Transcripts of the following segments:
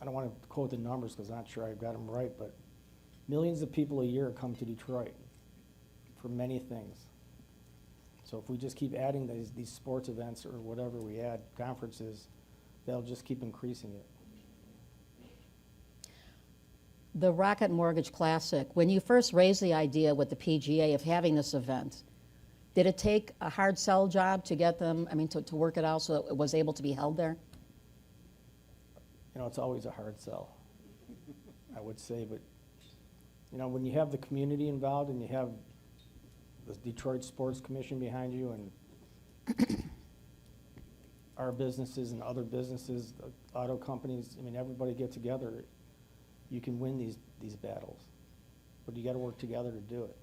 I don't want to quote the numbers because I'm not sure I've got them right, but millions of people a year come to Detroit for many things. So if we just keep adding these sports events or whatever we add, conferences, they'll just keep increasing it. The Rocket Mortgage Classic, when you first raised the idea with the PGA of having this event, did it take a hard sell job to get them, I mean, to work it out so it was able to be held there? You know, it's always a hard sell, I would say, but you know, when you have the community involved and you have the Detroit Sports Commission behind you and our businesses and other businesses, auto companies, I mean, everybody get together, you can win these battles, but you got to work together to do it.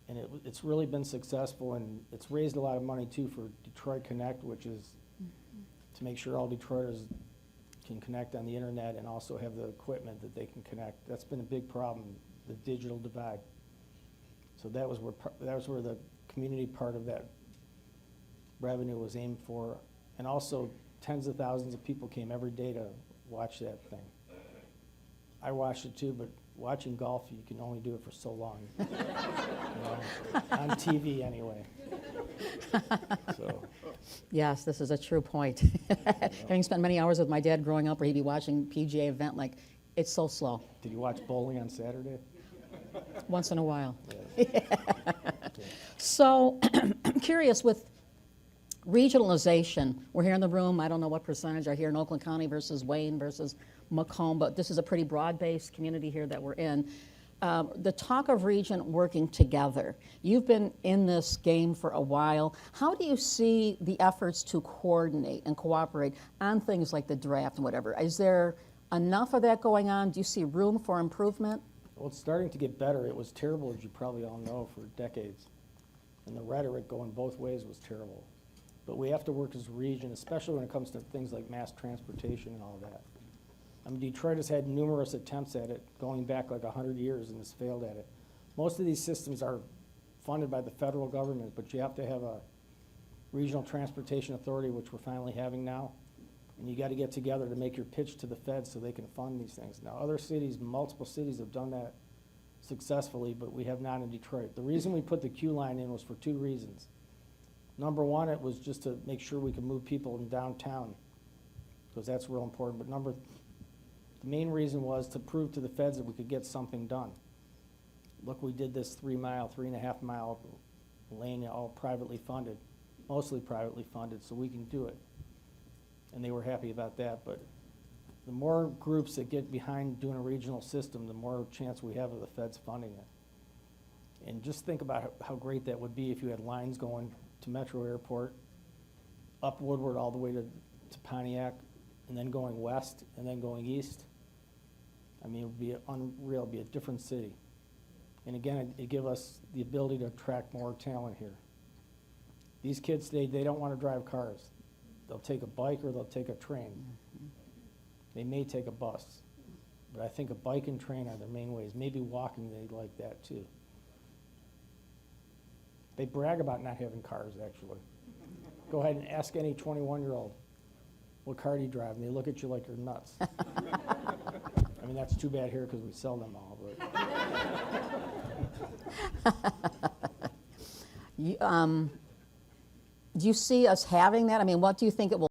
And it's really been successful, and it's raised a lot of money too for Detroit Connect, which is to make sure all Detroiters can connect on the internet and also have the equipment that they can connect. That's been a big problem, the digital divide. So that was where the community part of that revenue was aimed for, and also tens of thousands of people came every day to watch that thing. I watched it too, but watching golf, you can only do it for so long. You know, on TV anyway. So. Yes, this is a true point. Having spent many hours with my dad growing up where he'd be watching PGA event, like, it's so slow. Did you watch bowling on Saturday? Once in a while. Yeah. Okay. So I'm curious, with regionalization, we're here in the room, I don't know what percentage are here in Oakland County versus Wayne versus Macomb, but this is a pretty broad-based community here that we're in. The talk of region working together. You've been in this game for a while. How do you see the efforts to coordinate and cooperate on things like the draft and whatever? Is there enough of that going on? Do you see room for improvement? Well, it's starting to get better. It was terrible, as you probably all know, for decades. And the rhetoric going both ways was terrible. But we have to work as a region, especially when it comes to things like mass transportation and all that. I mean, Detroit has had numerous attempts at it, going back like 100 years, and has failed at it. Most of these systems are funded by the federal government, but you have to have a regional transportation authority, which we're finally having now. And you got to get together to make your pitch to the feds so they can fund these things. Now, other cities, multiple cities have done that successfully, but we have not in Detroit. The reason we put the Q line in was for two reasons. Number one, it was just to make sure we could move people in downtown, because that's real important. But the main reason was to prove to the feds that we could get something done. Look, we did this 3.5 mile lane, all privately funded, mostly privately funded, so we can do it. And they were happy about that. But the more groups that get behind doing a regional system, the more chance we have of the feds funding it. And just think about how great that would be if you had lines going to Metro Airport, up Woodward all the way to Pontiac, and then going west, and then going east. I mean, it would be unreal. It would be a different city. And again, it'd give us the ability to attract more talent here. These kids today, they don't want to drive cars. They'll take a bike or they'll take a train. Mm-hmm. They may take a bus. But I think a bike and train are their main ways. Maybe walking, they like that too. They brag about not having cars, actually. Go ahead and ask any 21-year-old, what car do you drive? And they look at you like you're nuts. I mean, that's too bad here because we sell them all. But. Do you see us having that? I mean, what do you think it will